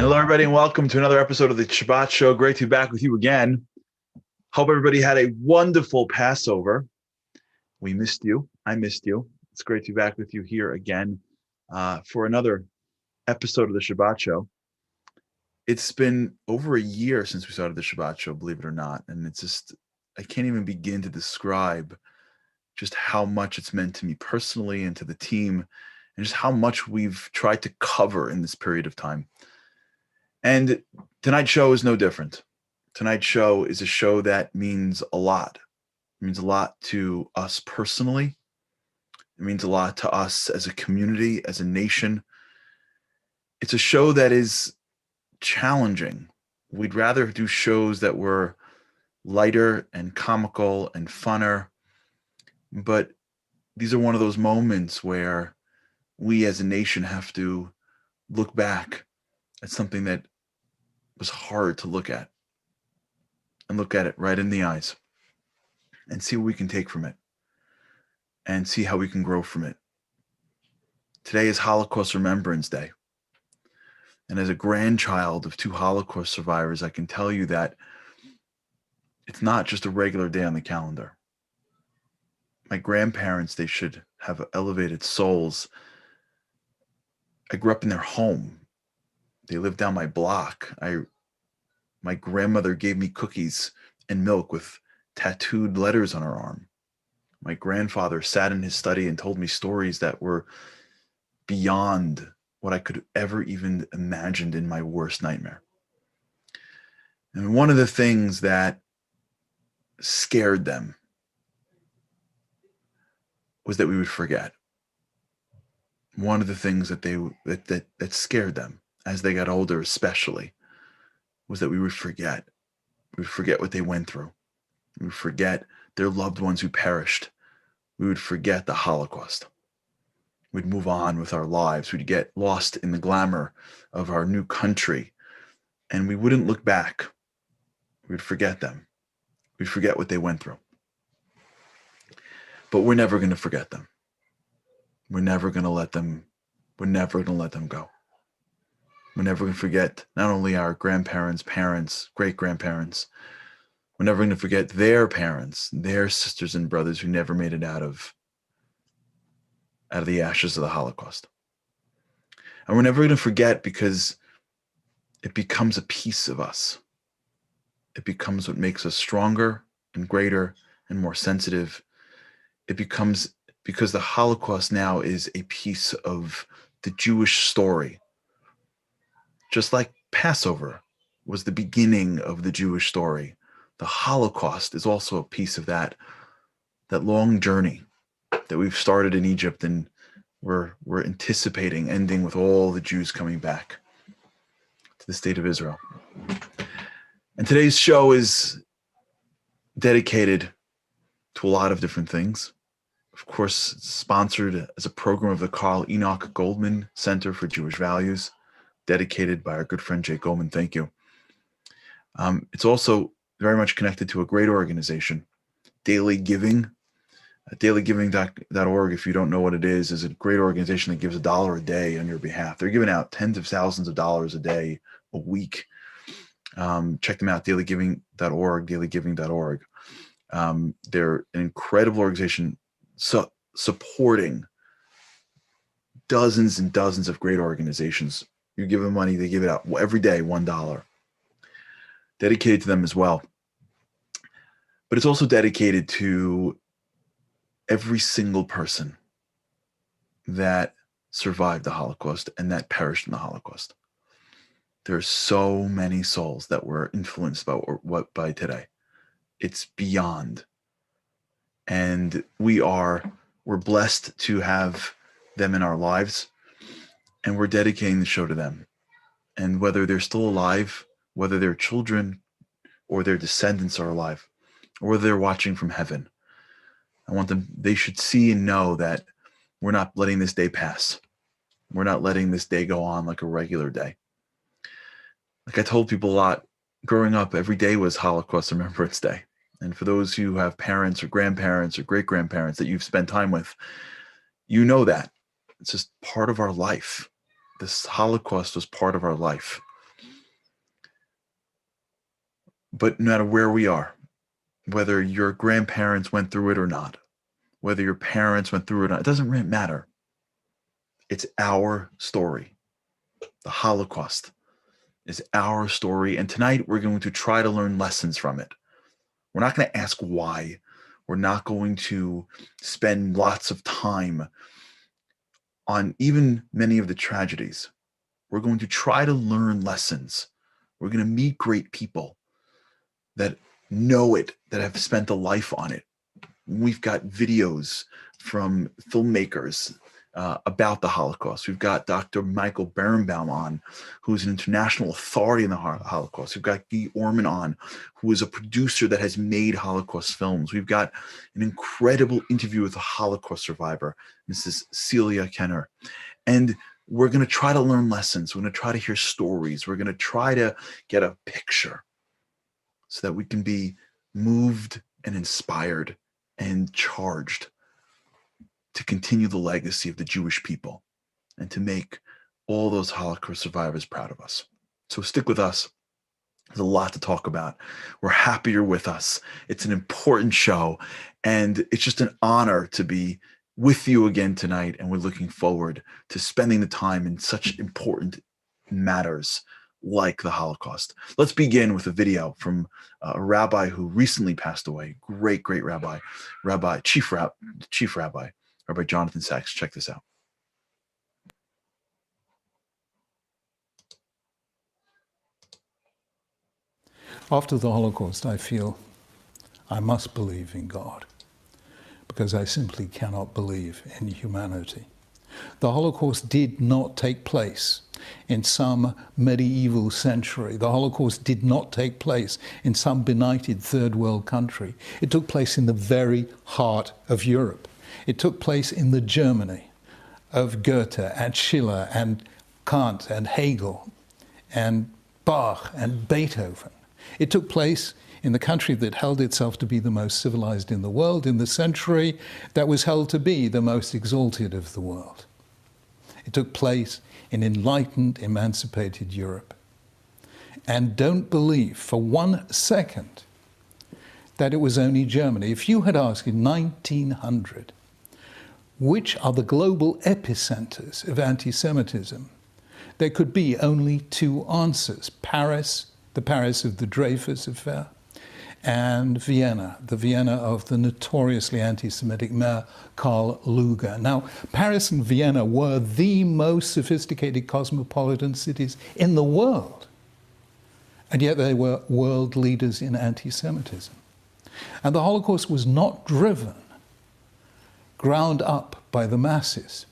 Hello, everybody, and welcome to another episode of the Shabbat Show. Great to be back with you again. Hope everybody had a wonderful Passover. We missed you. I missed you. It's great to be back with you here again for another episode of the Shabbat Show. It's been over a year since we started the Shabbat Show, believe it or not. And it's just, I can't even begin to describe just how much it's meant to me personally and to the team, and just how much we've tried to cover in this period of time. And tonight's show is no different. Tonight's show is a show that means a lot. It means a lot to us personally. It means a lot to us as a community, as a nation. It's a show that is challenging. We'd rather do shows that were lighter and comical and funner. But these are one of those moments where we as a nation have to look back at something that was hard to look at, and look at it right in the eyes and see what we can take from it and see how we can grow from it. Today is Holocaust Remembrance Day. And as a grandchild of two Holocaust survivors, I can tell you that it's not just a regular day on the calendar. My grandparents, they should have elevated souls. I grew up in their home. They lived down my block. My grandmother gave me cookies and milk with tattooed letters on her arm. My grandfather sat in his study and told me stories that were beyond what I could ever even imagined in my worst nightmare. And one of the things that scared them was that we would forget. One of the things that scared them as they got older, especially, was that we would forget. We would forget what they went through. We would forget their loved ones who perished. We would forget the Holocaust. We'd move on with our lives. We'd get lost in the glamour of our new country, and we wouldn't look back. We'd forget them. We'd forget what they went through. But we're never going to forget them. We're never going to let them go. We're never going to forget not only our grandparents, parents, great-grandparents. We're never going to forget their parents, their sisters and brothers who never made it out of the ashes of the Holocaust. And we're never going to forget because it becomes a piece of us. It becomes what makes us stronger and greater and more sensitive. It becomes, because the Holocaust now is a piece of the Jewish story. Just like Passover was the beginning of the Jewish story, the Holocaust is also a piece of that long journey that we've started in Egypt, and we're anticipating ending with all the Jews coming back to the state of Israel. And today's show is dedicated to a lot of different things. Of course, it's sponsored as a program of the Carl Enoch Goldman Center for Jewish Values, dedicated by our good friend Jay Goldman. Thank you. It's also very much connected to a great organization, Daily Giving. DailyGiving.org, if you don't know what it is a great organization that gives $1 a day on your behalf. They're giving out tens of thousands of dollars a day, a week. Check them out, dailygiving.org, dailygiving.org. They're an incredible organization supporting dozens and dozens of great organizations. You give them money, they give it out every day, $1. Dedicated to them as well. But it's also dedicated to every single person that survived the Holocaust and that perished in the Holocaust. There are so many souls that were influenced by today. It's beyond. And we're blessed to have them in our lives, and we're dedicating the show to them. And whether they're still alive, whether their children or their descendants are alive, or whether they're watching from heaven, they should see and know that we're not letting this day pass. We're not letting this day go on like a regular day. Like I told people a lot, growing up, every day was Holocaust Remembrance Day. And for those who have parents or grandparents or great-grandparents that you've spent time with, you know that. It's just part of our life. This Holocaust was part of our life. But no matter where we are, whether your grandparents went through it or not, whether your parents went through it or not, it doesn't really matter. It's our story. The Holocaust is our story. And tonight we're going to try to learn lessons from it. We're not going to ask why. We're not going to spend lots of time on even many of the tragedies. We're going to try to learn lessons. We're going to meet great people that know it, that have spent a life on it. We've got videos from filmmakers about the Holocaust. We've got Dr. Michael Berenbaum on, who's an international authority in the Holocaust. We've got Guy Orman on, who is a producer that has made Holocaust films. We've got an incredible interview with a Holocaust survivor, Mrs. Celia Kenner. And we're going to try to learn lessons. We're going to try to hear stories. We're going to try to get a picture so that we can be moved and inspired and charged to continue the legacy of the Jewish people and to make all those Holocaust survivors proud of us. So stick with us. There's a lot to talk about. We're happy you're with us. It's an important show, and it's just an honor to be with you again tonight, and we're looking forward to spending the time in such important matters like the Holocaust. Let's begin with a video from a rabbi who recently passed away. Great rabbi, Chief Rabbi Jonathan Sacks. Check this out. After the Holocaust, I feel I must believe in God because I simply cannot believe in humanity. The Holocaust did not take place in some medieval century. The Holocaust did not take place in some benighted third world country. It took place in the very heart of Europe. It took place in the Germany of Goethe and Schiller and Kant and Hegel and Bach and Beethoven. It took place in the country that held itself to be the most civilized in the world, in the century that was held to be the most exalted of the world. It took place in enlightened, emancipated Europe. And don't believe for 1 second that it was only Germany. If you had asked in 1900, which are the global epicenters of anti-Semitism, there could be only 2 answers. Paris, the Paris of the Dreyfus affair, and Vienna, the Vienna of the notoriously anti-Semitic mayor Karl Lueger. Now, Paris and Vienna were the most sophisticated cosmopolitan cities in the world, and yet they were world leaders in anti-Semitism. And the Holocaust was not driven, ground up by the masses.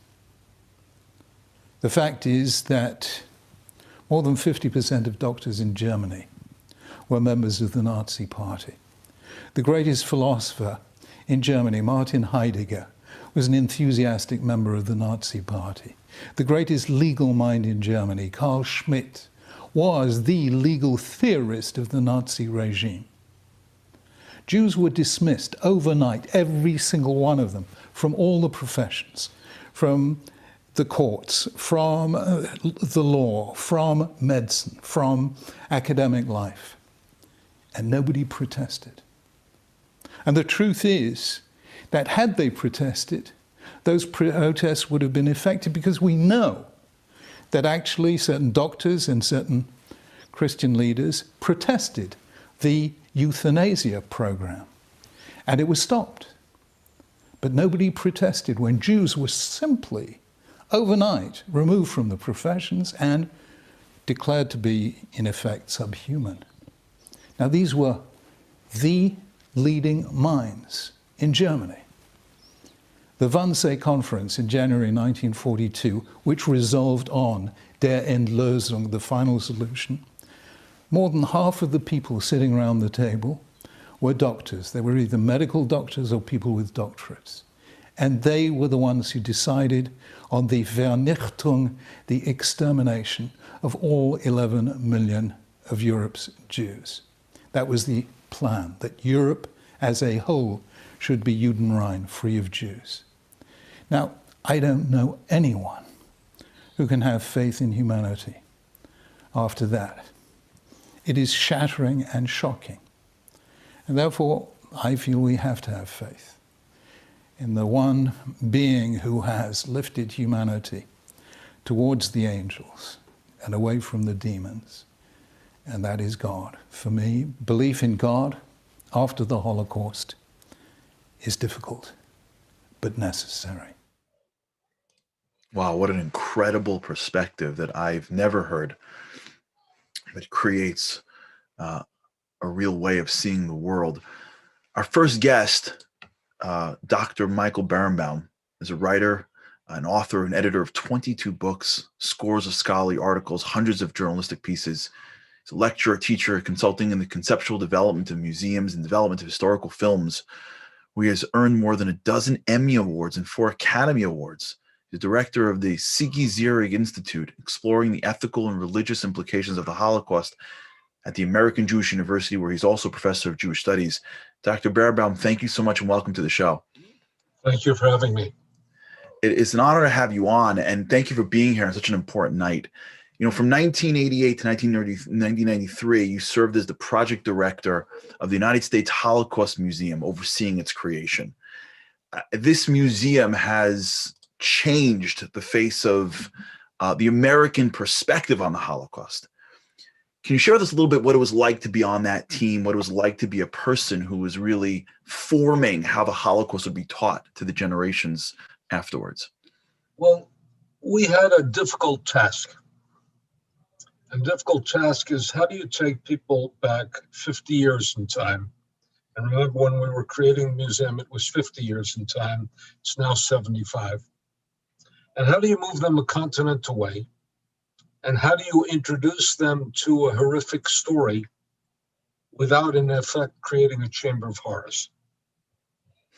The fact is that more than 50% of doctors in Germany were members of the Nazi Party. The greatest philosopher in Germany, Martin Heidegger, was an enthusiastic member of the Nazi Party. The greatest legal mind in Germany, Carl Schmitt, was the legal theorist of the Nazi regime. Jews were dismissed overnight, every single one of them, from all the professions, from the courts, from the law, from medicine, from academic life. And nobody protested. And the truth is that had they protested, those protests would have been effective, because we know that actually certain doctors and certain Christian leaders protested the euthanasia program, and it was stopped. But nobody protested when Jews were simply overnight removed from the professions and declared to be, in effect, subhuman. Now, these were the leading minds in Germany. The Wannsee Conference in January 1942, which resolved on der Endlösung, the final solution, more than half of the people sitting around the table were doctors. They were either medical doctors or people with doctorates. And they were the ones who decided on the Vernichtung, the extermination of all 11 million of Europe's Jews. That was the plan, that Europe as a whole should be Judenrein, free of Jews. Now, I don't know anyone who can have faith in humanity after that. It is shattering and shocking And therefore, I feel we have to have faith in the one being who has lifted humanity towards the angels and away from the demons, and that is God. For me, belief in God after the Holocaust is difficult, but necessary. Wow, what an incredible perspective that I've never heard, that creates a real way of seeing the world. Our first guest, Dr. Michael Berenbaum, is a writer, an author, and editor of 22 books, scores of scholarly articles, hundreds of journalistic pieces. He's a lecturer, teacher, consulting in the conceptual development of museums and development of historical films, where he has earned more than a dozen Emmy Awards and 4 Academy Awards. He's director of the Sigi Zierig Institute, exploring the ethical and religious implications of the Holocaust at the American Jewish University, where he's also professor of Jewish studies. Dr. Berenbaum, thank you so much and welcome to the show. Thank you for having me. It's an honor to have you on, and thank you for being here on such an important night. You know, from 1988 to 1993, you served as the project director of the United States Holocaust Museum, overseeing its creation. This museum has changed the face of the American perspective on the Holocaust. Can you share with us a little bit what it was like to be on that team, what it was like to be a person who was really forming how the Holocaust would be taught to the generations afterwards? Well, we had a difficult task. A difficult task is, how do you take people back 50 years in time? And remember, when we were creating the museum, it was 50 years in time. It's now 75. And how do you move them a continent away? And how do you introduce them to a horrific story without, in effect, creating a chamber of horrors?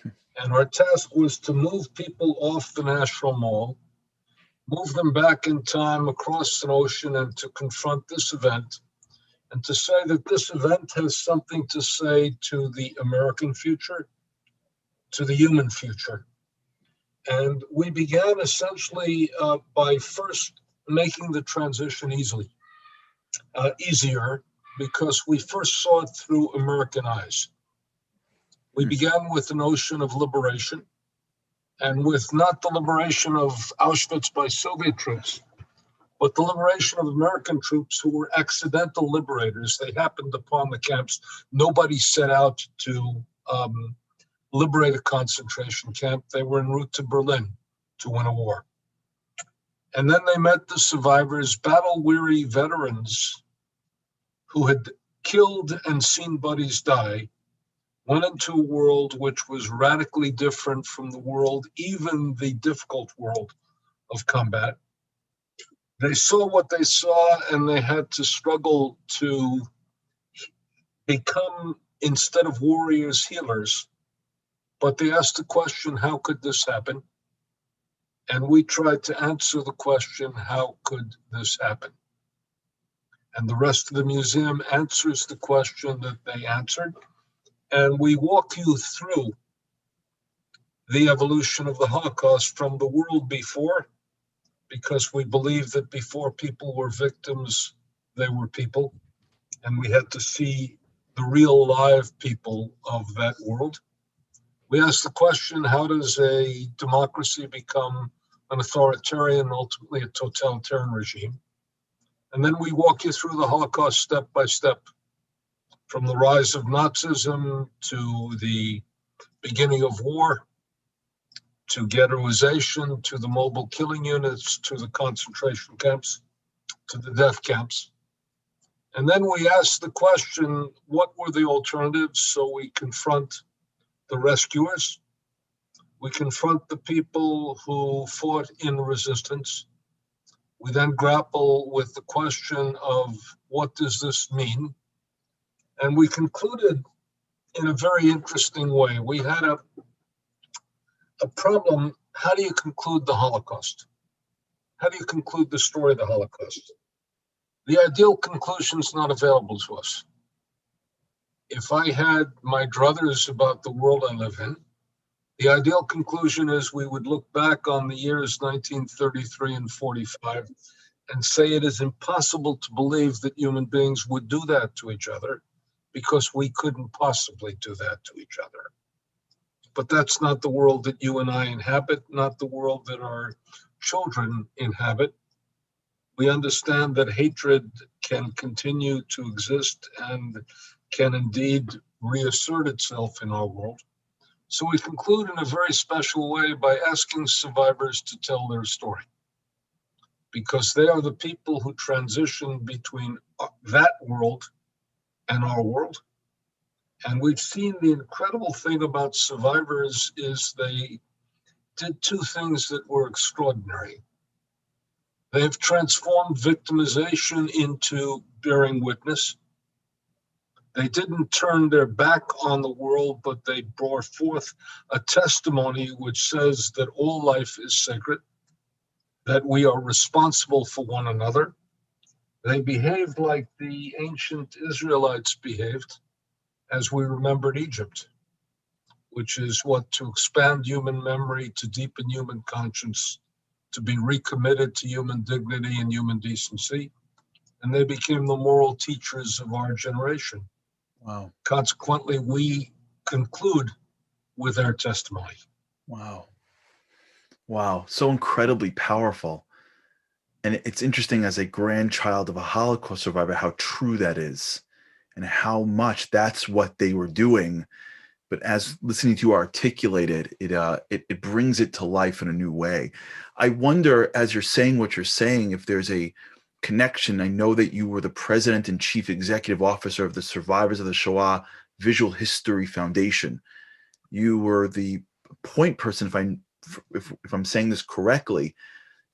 And our task was to move people off the National Mall, move them back in time across an ocean, and to confront this event, and to say that this event has something to say to the American future, to the human future. And we began essentially by first making the transition easier, because we first saw it through American eyes. We began with the notion of liberation, and with not the liberation of Auschwitz by Soviet troops, but the liberation of American troops who were accidental liberators. They happened upon the camps. Nobody set out to liberate a concentration camp. They were en route to Berlin to win a war. And then they met the survivors, battle-weary veterans who had killed and seen buddies die, went into a world which was radically different from the world, even the difficult world of combat. They saw what they saw, and they had to struggle to become, instead of warriors, healers. But they asked the question, how could this happen? And we tried to answer the question, how could this happen? And the rest of the museum answers the question that they answered. And we walk you through the evolution of the Holocaust from the world before, because we believe that before people were victims, they were people. And we had to see the real live people of that world. We asked the question, how does a democracy become an authoritarian, ultimately a totalitarian regime? And then we walk you through the Holocaust step by step, from the rise of Nazism to the beginning of war, to ghettoization, to the mobile killing units, to the concentration camps, to the death camps. And then we ask the question, what were the alternatives? So we confront the rescuers. We confront the people who fought in resistance. We then grapple with the question of, what does this mean? And we concluded in a very interesting way. We had a problem. How do you conclude the Holocaust? How do you conclude the story of the Holocaust? The ideal conclusion is not available to us. If I had my druthers about the world I live in, the ideal conclusion is we would look back on the years 1933 and 45 and say it is impossible to believe that human beings would do that to each other, because we couldn't possibly do that to each other. But that's not the world that you and I inhabit, not the world that our children inhabit. We understand that hatred can continue to exist and can indeed reassert itself in our world. So we conclude in a very special way by asking survivors to tell their story, because they are the people who transition between that world and our world. And we've seen the incredible thing about survivors is they did two things that were extraordinary. They've transformed victimization into bearing witness. They didn't turn their back on the world, but they brought forth a testimony which says that all life is sacred, that we are responsible for one another. They behaved like the ancient Israelites behaved as we remembered Egypt, which is what? To expand human memory, to deepen human conscience, to be recommitted to human dignity and human decency. And they became the moral teachers of our generation. Wow. Consequently, we conclude with their testimony. Wow. Wow. So incredibly powerful. And it's interesting, as a grandchild of a Holocaust survivor, how true that is and how much that's what they were doing. But as listening to you articulate it, it brings it to life in a new way. I wonder, as you're saying what you're saying, if there's a connection. I know that you were the president and chief executive officer of the Survivors of the Shoah Visual History Foundation. You were the point person, if I'm saying this correctly,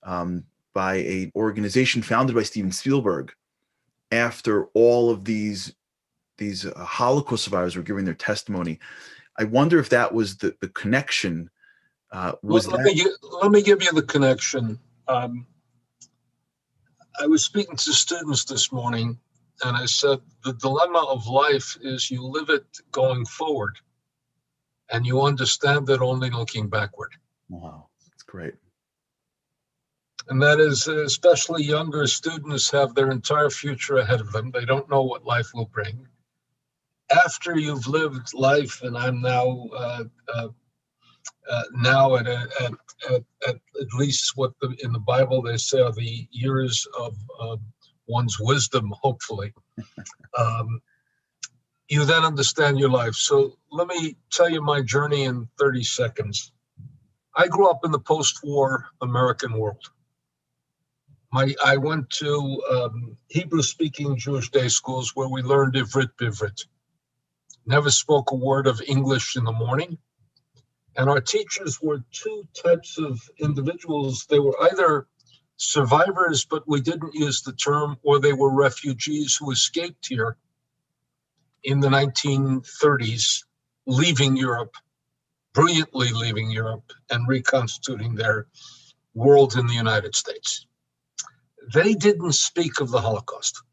by an organization founded by Steven Spielberg. After all of these Holocaust survivors were giving their testimony, I wonder if that was the connection. Let me give you the connection. I was speaking to students this morning, and I said the dilemma of life is you live it going forward, and you understand it only looking backward. Wow, that's great. And that is, especially younger students have their entire future ahead of them. They don't know what life will bring. After you've lived life, and I'm now at least what in the Bible they say are the years of one's wisdom, hopefully, you then understand your life. So let me tell you my journey in 30 seconds. I grew up in the post-war American world. I went to Hebrew-speaking Jewish day schools where we learned Ivrit Bivrit. Never spoke a word of English in the morning. And our teachers were two types of individuals. They were either survivors, but we didn't use the term, or they were refugees who escaped here in the 1930s, leaving Europe, brilliantly leaving Europe and reconstituting their world in the United States. They didn't speak of the Holocaust.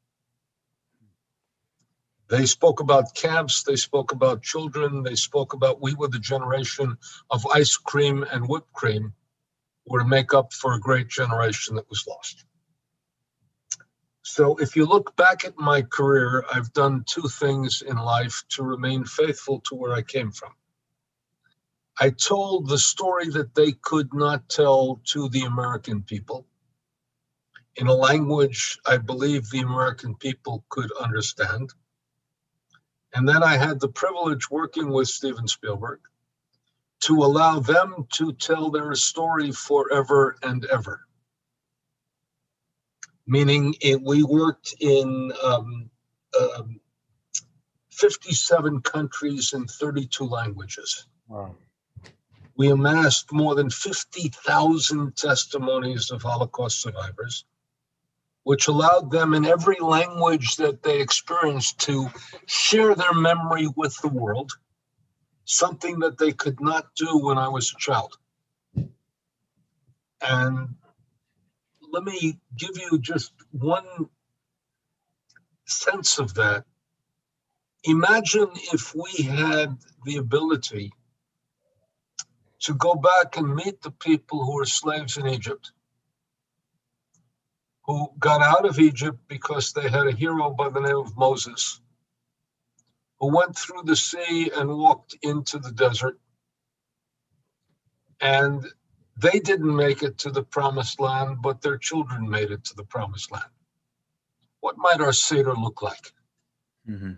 They spoke about camps, they spoke about children, they spoke about we were the generation of ice cream and whipped cream were to make up for a great generation that was lost. So if you look back at my career, I've done two things in life to remain faithful to where I came from. I told the story that they could not tell to the American people in a language I believe the American people could understand. And then I had the privilege working with Steven Spielberg to allow them to tell their story forever and ever. Meaning we worked in 57 countries in 32 languages. Wow. We amassed more than 50,000 testimonies of Holocaust survivors, which allowed them in every language that they experienced to share their memory with the world, something that they could not do when I was a child. And let me give you just one sense of that. Imagine if we had the ability to go back and meet the people who were slaves in Egypt, who got out of Egypt because they had a hero by the name of Moses, who went through the sea and walked into the desert. And they didn't make it to the promised land, but their children made it to the promised land. What might our Seder look like? Mm-hmm.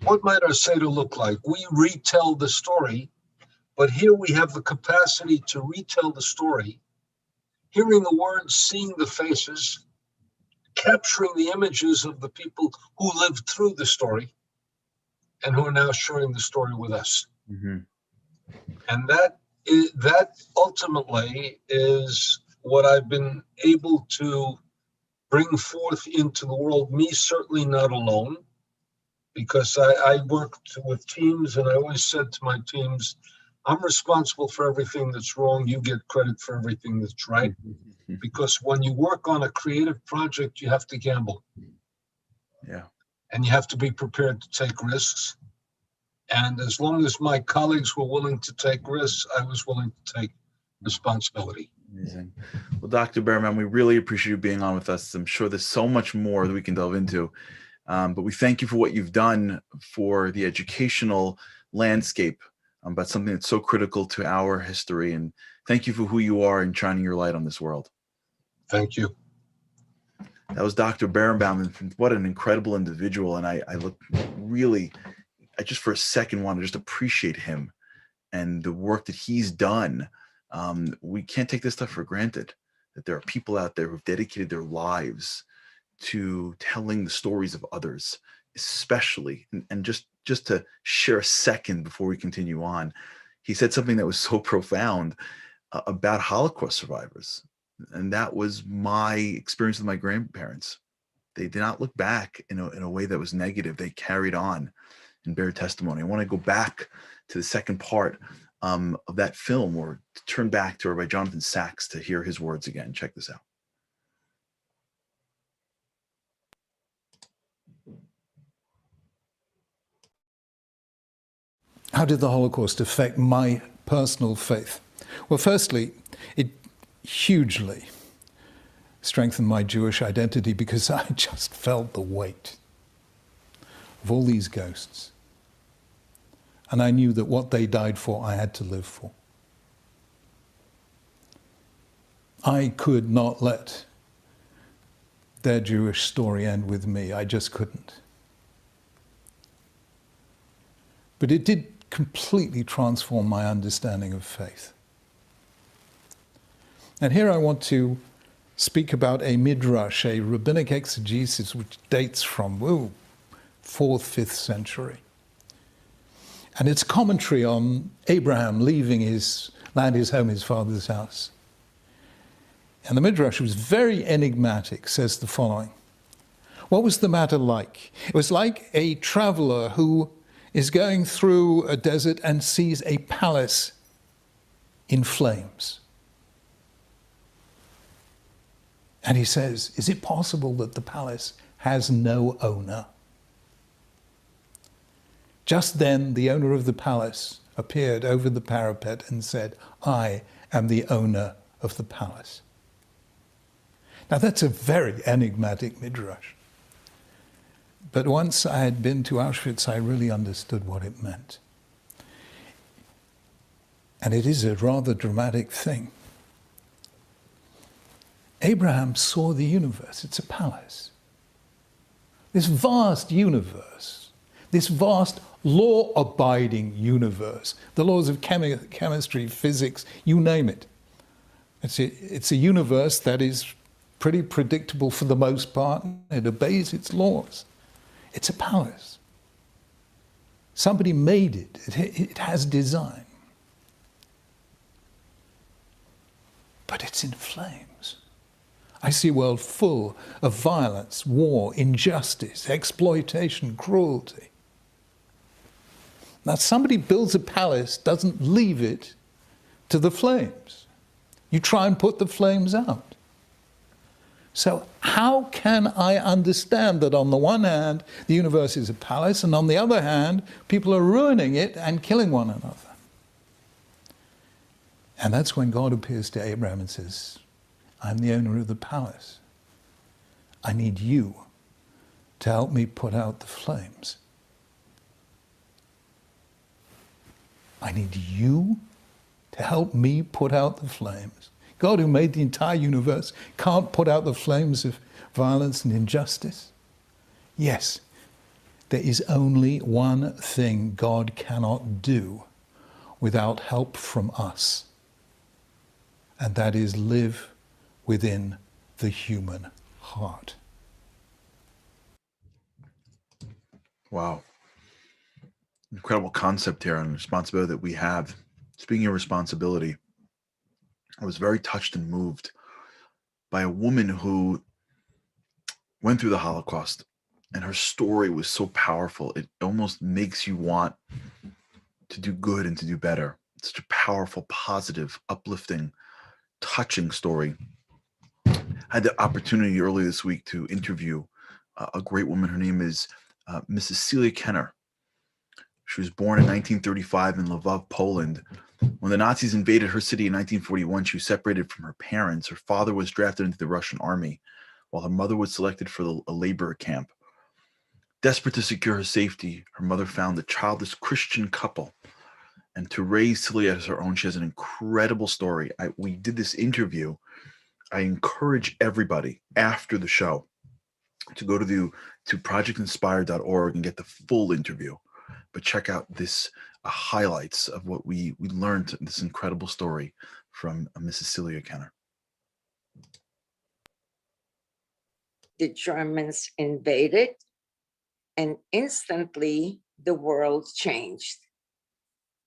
What might our Seder look like? We retell the story, but here we have the capacity to retell the story, hearing the words, seeing the faces, capturing the images of the people who lived through the story and who are now sharing the story with us. Mm-hmm. And that ultimately is what I've been able to bring forth into the world. Me, certainly not alone, because I worked with teams, and I always said to my teams, I'm responsible for everything that's wrong. You get credit for everything that's right. Because when you work on a creative project, you have to gamble. Yeah. And you have to be prepared to take risks. And as long as my colleagues were willing to take risks, I was willing to take responsibility. Amazing. Well, Dr. Berenbaum, we really appreciate you being on with us. I'm sure there's so much more that we can delve into. But we thank you for what you've done for the educational landscape, but something that's so critical to our history. And thank you for who you are and shining your light on this world. Thank you. That was Dr. Berenbaum. And what an incredible individual. And I just for a second want to just appreciate him and the work that he's done. We can't take this stuff for granted, that there are people out there who've dedicated their lives to telling the stories of others, especially, and just to share a second before we continue on, he said something that was so profound about Holocaust survivors. And that was my experience with my grandparents. They did not look back in a way that was negative. They carried on and bear testimony. I want to go back to the second part of that film, or to turn back to Rabbi Jonathan Sacks to hear his words again. Check this out. How did the Holocaust affect my personal faith? Well, firstly, it hugely strengthened my Jewish identity, because I just felt the weight of all these ghosts. And I knew that what they died for, I had to live for. I could not let their Jewish story end with me. I just couldn't. But it did completely transform my understanding of faith. And here I want to speak about a midrash, a rabbinic exegesis, which dates from 4th, 5th century. And it's commentary on Abraham leaving his land, his home, his father's house. And the midrash was very enigmatic, says the following. What was the matter like? It was like a traveler who is going through a desert and sees a palace in flames. And he says, is it possible that the palace has no owner? Just then, the owner of the palace appeared over the parapet and said, I am the owner of the palace. Now, that's a very enigmatic midrash. But once I had been to Auschwitz, I really understood what it meant. And it is a rather dramatic thing. Abraham saw the universe. It's a palace. This vast universe, this vast law-abiding universe, the laws of chemistry, physics, you name it. It's a universe that is pretty predictable for the most part. It obeys its laws. It's a palace. Somebody made it. It has design. But it's in flames. I see a world full of violence, war, injustice, exploitation, cruelty. Now, somebody builds a palace, doesn't leave it to the flames. You try and put the flames out. So how can I understand that on the one hand, the universe is a palace, and on the other hand, people are ruining it and killing one another? And that's when God appears to Abraham and says, I'm the owner of the palace. I need you to help me put out the flames. I need you to help me put out the flames. God, who made the entire universe, can't put out the flames of violence and injustice. Yes, there is only one thing God cannot do without help from us, and that is live within the human heart. Wow. Incredible concept here and responsibility that we have. Speaking of responsibility, I was very touched and moved by a woman who went through the Holocaust, and her story was so powerful. It almost makes you want to do good and to do better. It's such a powerful, positive, uplifting, touching story. I had the opportunity earlier this week to interview a great woman. Her name is Mrs. Celia Kenner. She was born in 1935 in Lvov, Poland. When the Nazis invaded her city in 1941, she was separated from her parents. Her father was drafted into the Russian army, while her mother was selected for a labor camp. Desperate to secure her safety, her mother found a childless Christian couple. And to raise Celia as her own, she has an incredible story. We did this interview. I encourage everybody after the show to go to projectinspire.org and get the full interview. But check out this highlights of what we learned in this incredible story from Mrs. Celia Kenner. The Germans invaded, and instantly the world changed.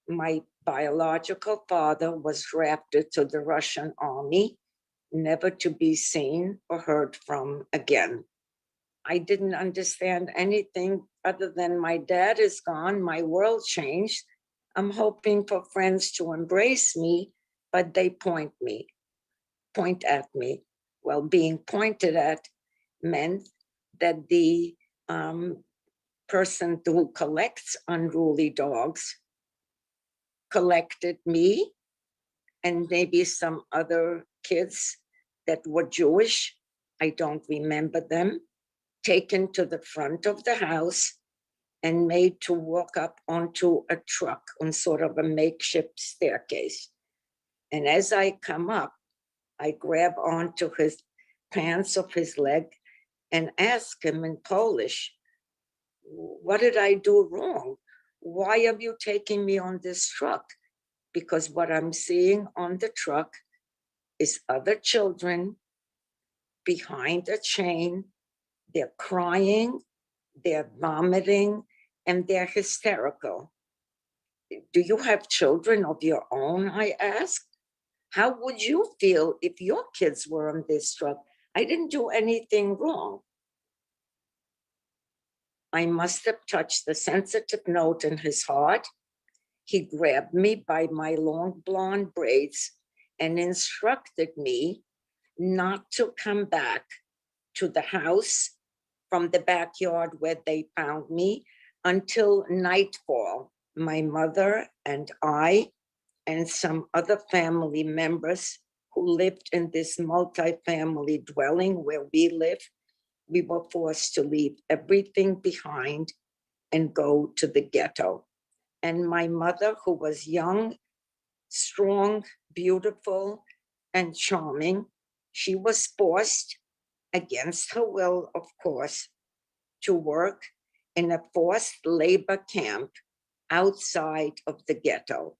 My biological father was drafted to the Russian army, never to be seen or heard from again. I didn't understand anything other than my dad is gone, my world changed. I'm hoping for friends to embrace me, but they point at me. Well, being pointed at meant that the person who collects unruly dogs collected me and maybe some other kids that were Jewish. I don't remember them. Taken to the front of the house and made to walk up onto a truck on sort of a makeshift staircase. And as I come up, I grab onto his pants of his leg and ask him in Polish, what did I do wrong? Why are you taking me on this truck? Because what I'm seeing on the truck is other children behind a chain. They're crying, they're vomiting, and they're hysterical. Do you have children of your own? I asked. How would you feel if your kids were on this truck? I didn't do anything wrong. I must have touched the sensitive note in his heart. He grabbed me by my long blonde braids and instructed me not to come back to the house from the backyard where they found me until nightfall. My mother and I and some other family members who lived in this multi-family dwelling where we live, we were forced to leave everything behind and go to the ghetto. And my mother, who was young, strong, beautiful, and charming, she was forced, against her will, of course, to work in a forced labor camp outside of the ghetto.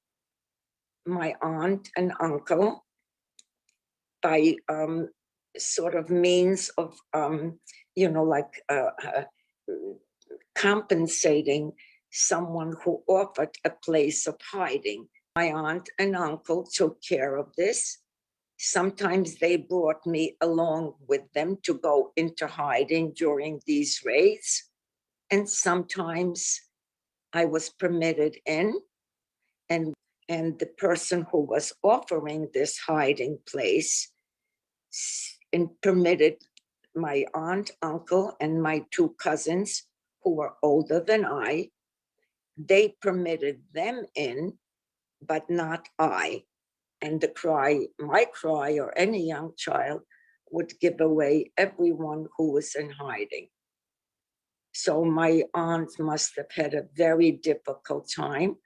My aunt and uncle, by sort of means of, compensating someone who offered a place of hiding. My aunt and uncle took care of this. Sometimes they brought me along with them to go into hiding during these raids. And sometimes I was permitted in, and the person who was offering this hiding place and permitted my aunt, uncle, and my two cousins who were older than I, they permitted them in, but not I. And my cry, or any young child, would give away everyone who was in hiding. So my aunt must have had a very difficult time.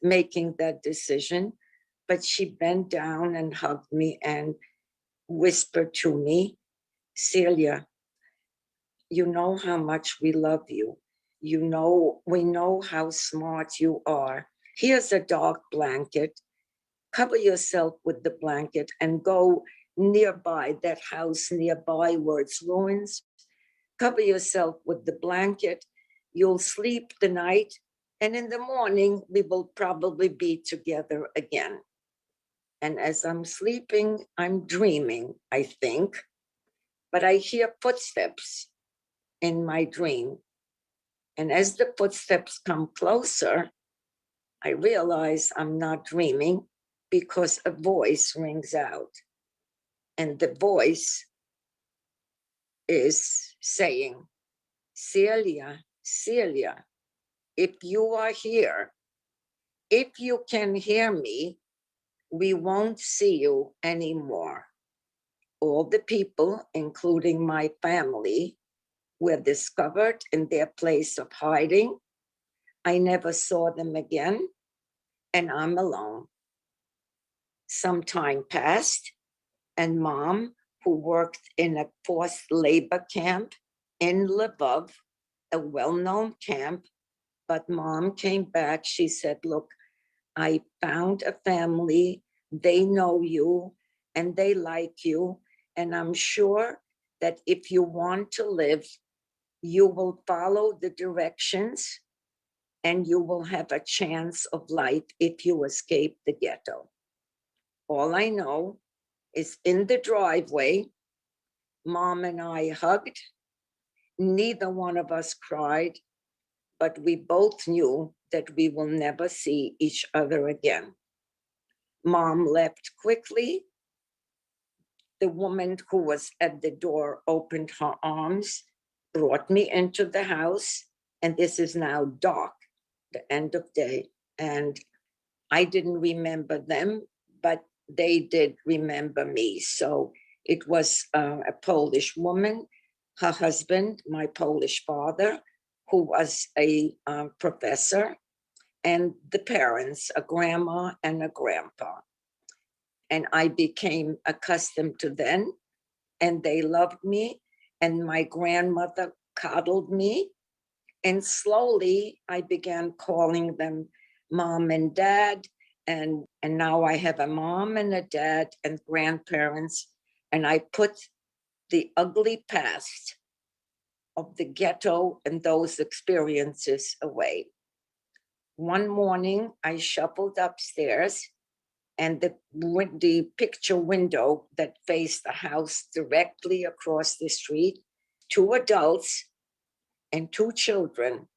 making that decision, but she bent down and hugged me and whispered to me, Celia, you know how much we love you. You know, we know how smart you are. Here's a dark blanket. Cover yourself with the blanket and go nearby, that house nearby where it's ruins. Cover yourself with the blanket. You'll sleep the night, and in the morning, we will probably be together again. And as I'm sleeping, I'm dreaming, I think, but I hear footsteps in my dream. And as the footsteps come closer, I realize I'm not dreaming because a voice rings out. And the voice is saying, Celia, Celia, if you are here, if you can hear me, we won't see you anymore. All the people, including my family, were discovered in their place of hiding. I never saw them again, and I'm alone. Some time passed, and Mom, who worked in a forced labor camp in Lvov, a well-known camp, but Mom came back. She said, look, I found a family, they know you, and they like you, and I'm sure that if you want to live, you will follow the directions and you will have a chance of life if you escape the ghetto. All I know is in the driveway, Mom and I hugged. Neither one of us cried, but we both knew that we will never see each other again. Mom left quickly. The woman who was at the door opened her arms, brought me into the house, and this is now dark, the end of day. And I didn't remember them, but they did remember me. So it was a Polish woman, her husband, my Polish father, who was a professor, and the parents, a grandma and a grandpa. And I became accustomed to them, and they loved me, and my grandmother coddled me. And slowly I began calling them Mom and Dad. And now I have a mom and a dad and grandparents. And I put the ugly past of the ghetto and those experiences away. One morning I shuffled upstairs, and the picture window that faced the house directly across the street, 2 adults and 2 children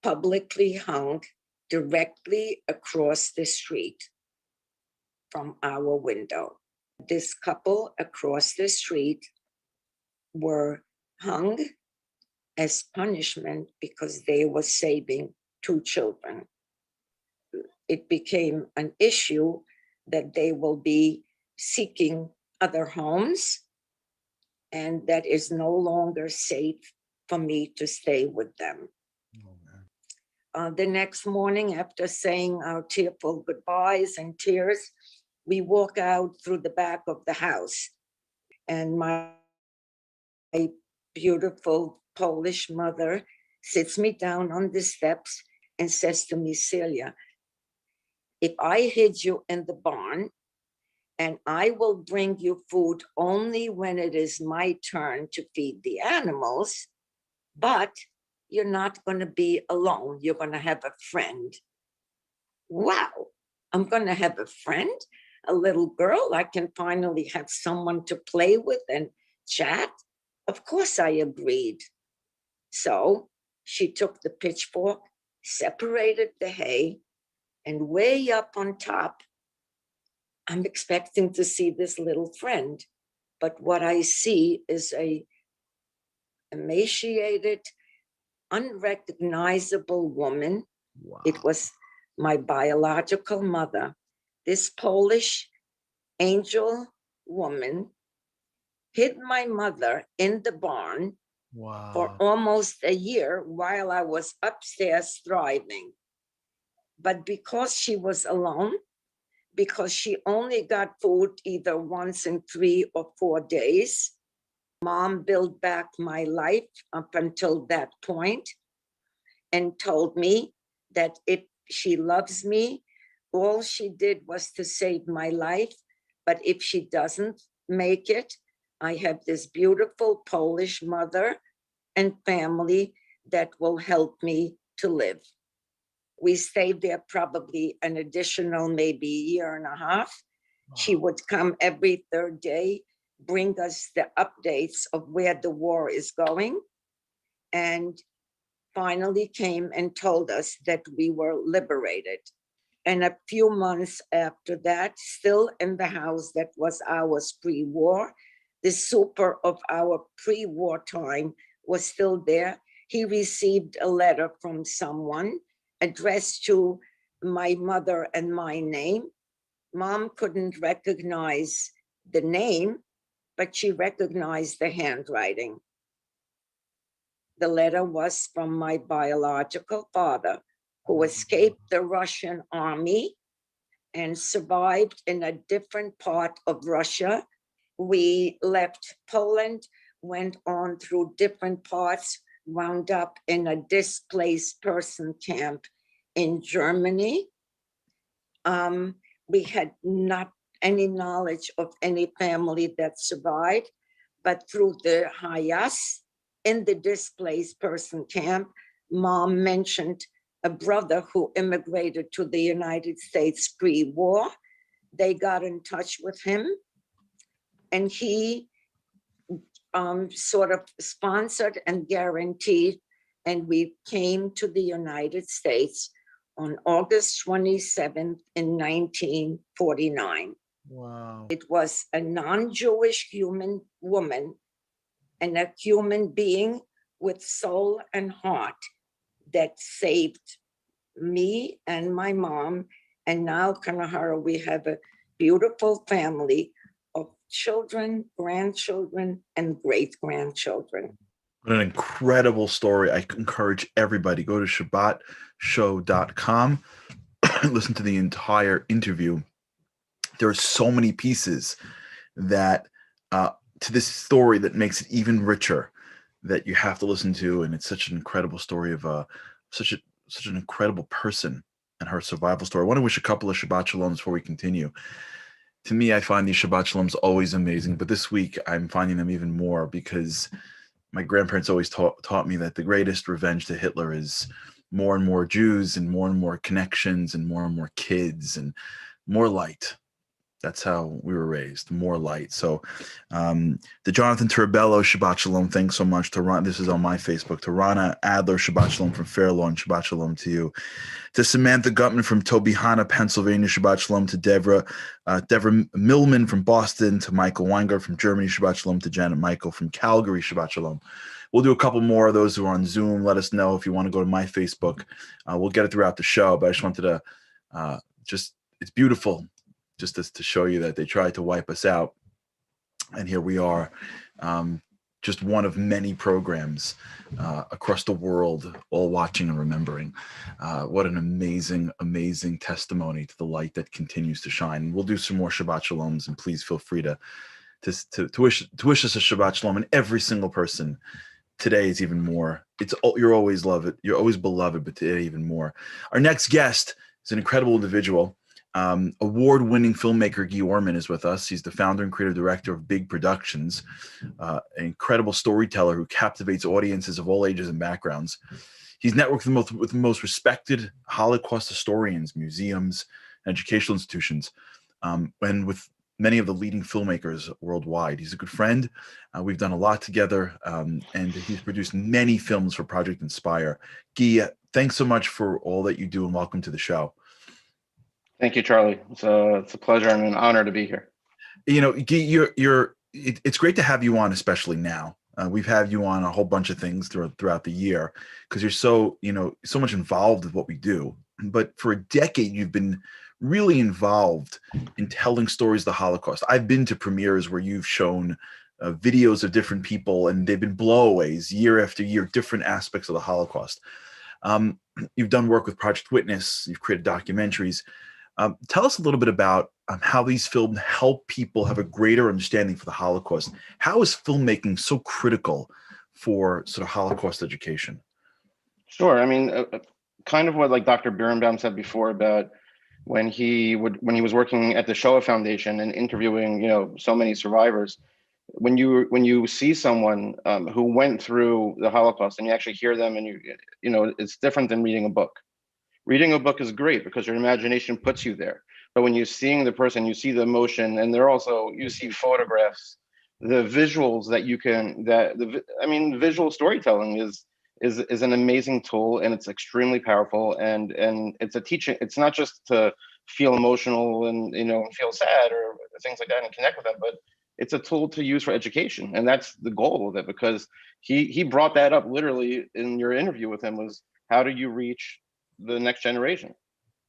publicly hung directly across the street from our window. This couple across the street were hung as punishment because they were saving 2 children. It became an issue that they will be seeking other homes, and that is no longer safe for me to stay with them. The next morning, after saying our tearful goodbyes and tears, we walk out through the back of the house, and my beautiful Polish mother sits me down on the steps and says to me, Celia, if I hid you in the barn, and I will bring you food only when it is my turn to feed the animals, but you're not going to be alone. You're going to have a friend. Wow, I'm going to have a friend, a little girl. I can finally have someone to play with and chat. Of course, I agreed. So she took the pitchfork, separated the hay, and way up on top, I'm expecting to see this little friend. But what I see is a emaciated, unrecognizable woman. Wow. It was my biological mother. This Polish angel woman hid my mother in the barn for Wow. almost a year while I was upstairs thriving. But because she was alone, because she only got food either once in 3 or 4 days, Mom built back my life up until that point and told me that if she loves me, all she did was to save my life. But if she doesn't make it, I have this beautiful Polish mother and family that will help me to live. We stayed there probably an additional maybe year and a half. Wow. She would come every third day, bring us the updates of where the war is going, and finally came and told us that we were liberated. And a few months after that, still in the house that was ours pre-war, the super of our pre-war time was still there. He received a letter from someone addressed to my mother and my name. Mom couldn't recognize the name, but she recognized the handwriting. The letter was from my biological father, who escaped the Russian army and survived in a different part of Russia. We left Poland, went on through different parts, wound up in a displaced person camp in Germany. We had not any knowledge of any family that survived, but through the Hayas in the displaced person camp, Mom mentioned a brother who immigrated to the United States pre-war. They got in touch with him, and he sort of sponsored and guaranteed, and we came to the United States on August 27th in 1949. Wow. It was a non-Jewish human woman and a human being with soul and heart that saved me and my mom. And now, Kanahara, we have a beautiful family of children, grandchildren, and great-grandchildren. What an incredible story. I encourage everybody, go to shabbatshow.com, listen to the entire interview. There are so many pieces that to this story that makes it even richer that you have to listen to. And it's such an incredible story of such an incredible person and her survival story. I want to wish a couple of Shabbat Shaloms before we continue. To me, I find these Shabbat Shaloms always amazing, but this week I'm finding them even more because my grandparents always taught me that the greatest revenge to Hitler is more and more Jews and more connections and more kids and more light. That's how we were raised, more light. So the Jonathan Turabello, Shabbat Shalom, thanks so much. This is on my Facebook. To Rana Adler, Shabbat Shalom from Fair Lawn, Shabbat Shalom to you. To Samantha Gutman from Tobyhanna, Pennsylvania, Shabbat Shalom. To Deborah Millman from Boston. To Michael Weingart from Germany, Shabbat Shalom. To Janet Michael from Calgary, Shabbat Shalom. We'll do a couple more of those who are on Zoom. Let us know if you want to go to my Facebook. We'll get it throughout the show, but I just wanted to it's beautiful. Just to show you that they tried to wipe us out. And here we are, just one of many programs across the world, all watching and remembering. What an amazing, amazing testimony to the light that continues to shine. We'll do some more Shabbat Shaloms, and please feel free to wish us a Shabbat Shalom. And every single person today is even more. You're always loved. You're always beloved, but today even more. Our next guest is an incredible individual. Award-winning filmmaker Guy Orman is with us. He's the founder and creative director of Big Productions, an incredible storyteller who captivates audiences of all ages and backgrounds. He's networked with the most respected Holocaust historians, museums, and educational institutions, and with many of the leading filmmakers worldwide. He's a good friend. We've done a lot together, and he's produced many films for Project Inspire. Guy, thanks so much for all that you do, and welcome to the show. Thank you, Charlie. It's a pleasure and an honor to be here. You know, Guy, it's great to have you on, especially now. We've had you on a whole bunch of things throughout the year because you're so much involved with what we do. But for a decade, you've been really involved in telling stories of the Holocaust. I've been to premieres where you've shown videos of different people, and they've been blowaways year after year, different aspects of the Holocaust. you've done work with Project Witness, you've created documentaries. Tell us a little bit about how these films help people have a greater understanding for the Holocaust. How is filmmaking so critical for sort of Holocaust education? Sure. I mean, kind of what like Dr. Berenbaum said before about when he was working at the Shoah Foundation and interviewing, so many survivors. When you see someone who went through the Holocaust and you actually hear them, and it's different than reading a book. Reading a book is great because your imagination puts you there. But when you're seeing the person, you see the emotion, and you see photographs, the visuals that you can, visual storytelling is an amazing tool, and it's extremely powerful, and it's a teaching. It's not just to feel emotional and feel sad or things like that and connect with them, but it's a tool to use for education, and that's the goal of it. Because he brought that up literally in your interview with him, was how do you reach the next generation?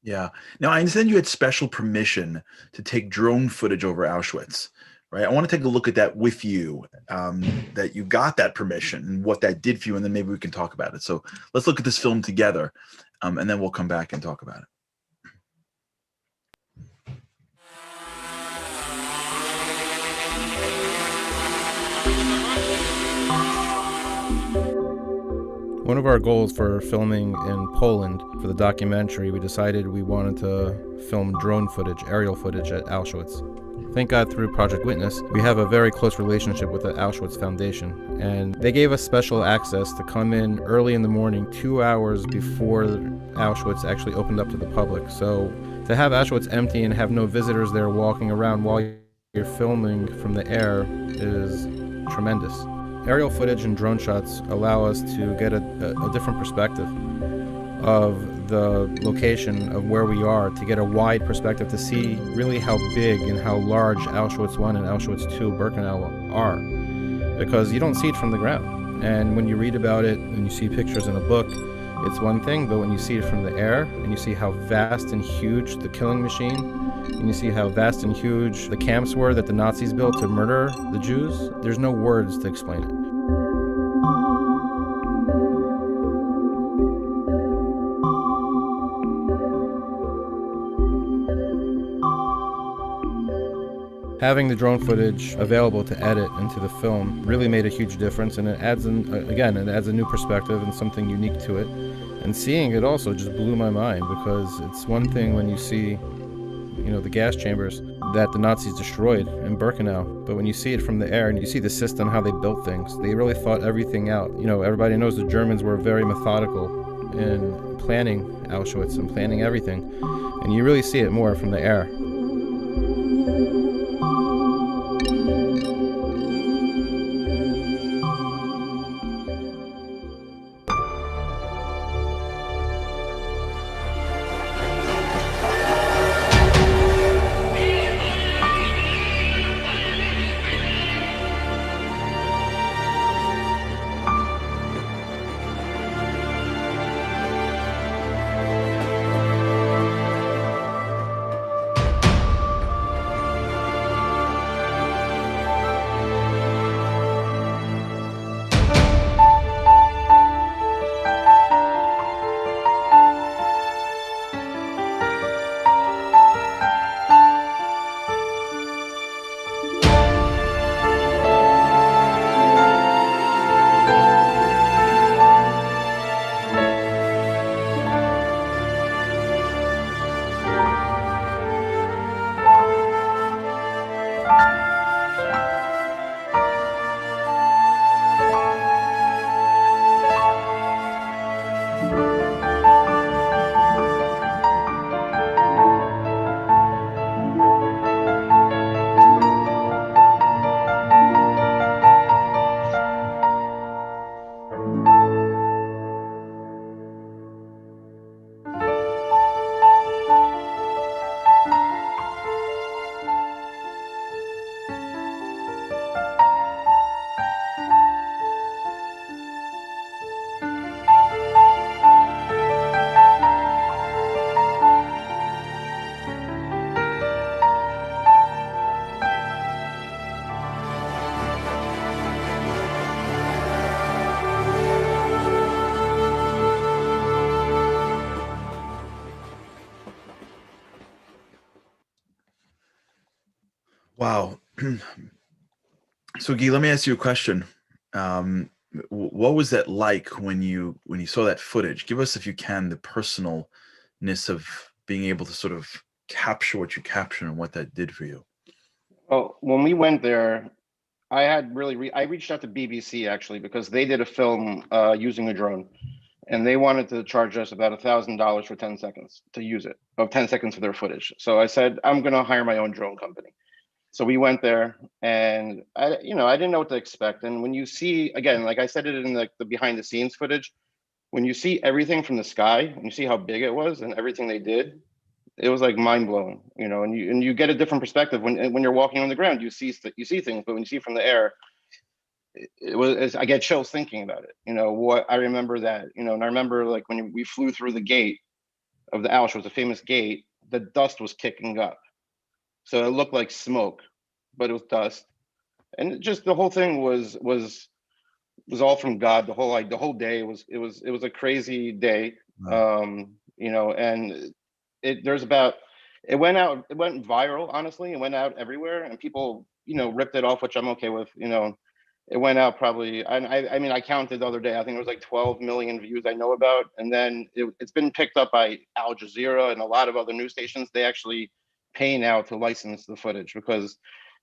Yeah. Now, I understand you had special permission to take drone footage over Auschwitz, right? I want to take a look at that with you, that you got that permission and what that did for you, and then maybe we can talk about it. So let's look at this film together, and then we'll come back and talk about it. One of our goals for filming in Poland for the documentary, we decided we wanted to film drone footage, aerial footage at Auschwitz. Thank God through Project Witness, we have a very close relationship with the Auschwitz Foundation, and they gave us special access to come in early in the morning, 2 hours before Auschwitz actually opened up to the public. So to have Auschwitz empty and have no visitors there walking around while you're filming from the air is tremendous. Aerial footage and drone shots allow us to get a different perspective of the location of where we are, to get a wide perspective, to see really how big and how large Auschwitz I and Auschwitz II, Birkenau are, because you don't see it from the ground. And when you read about it and you see pictures in a book, it's one thing, but when you see it from the air and you see how vast and huge the killing machine, and you see how vast and huge the camps were that the Nazis built to murder the Jews, there's no words to explain it. Having the drone footage available to edit into the film really made a huge difference, and it adds a new perspective and something unique to it. And seeing it also just blew my mind, because it's one thing when you see the gas chambers that the Nazis destroyed in Birkenau, but when you see it from the air and you see the system, how they built things, they really thought everything out. Everybody knows the Germans were very methodical in planning Auschwitz and planning everything, and you really see it more from the air. Wow. So Guy, let me ask you a question. What was that like when you saw that footage? Give us, if you can, the personalness of being able to sort of capture what you captured and what that did for you. Well, when we went there, I had really I reached out to BBC actually because they did a film using a drone, and they wanted to charge us about $1,000 for 10 seconds to use it, of 10 seconds of their footage. So I said, I'm going to hire my own drone company. So we went there, and I didn't know what to expect. And when you see, again, like I said it in the behind the scenes footage, when you see everything from the sky and you see how big it was and everything they did, it was like mind blowing, and you get a different perspective when you're walking on the ground. You see things, but when you see from the air, I get chills thinking about it. What I remember that, and I remember like when we flew through the gate of the Auschwitz, a famous gate, the dust was kicking up. So it looked like smoke, but it was dust. And just the whole thing was all from God. The whole day was a crazy day. Wow. And it went viral, honestly. It went out everywhere, and people, ripped it off, which I'm okay with. It went out probably, I mean, I counted the other day, I think it was like 12 million views I know about. And then it's been picked up by Al Jazeera and a lot of other news stations. They actually pay now to license the footage because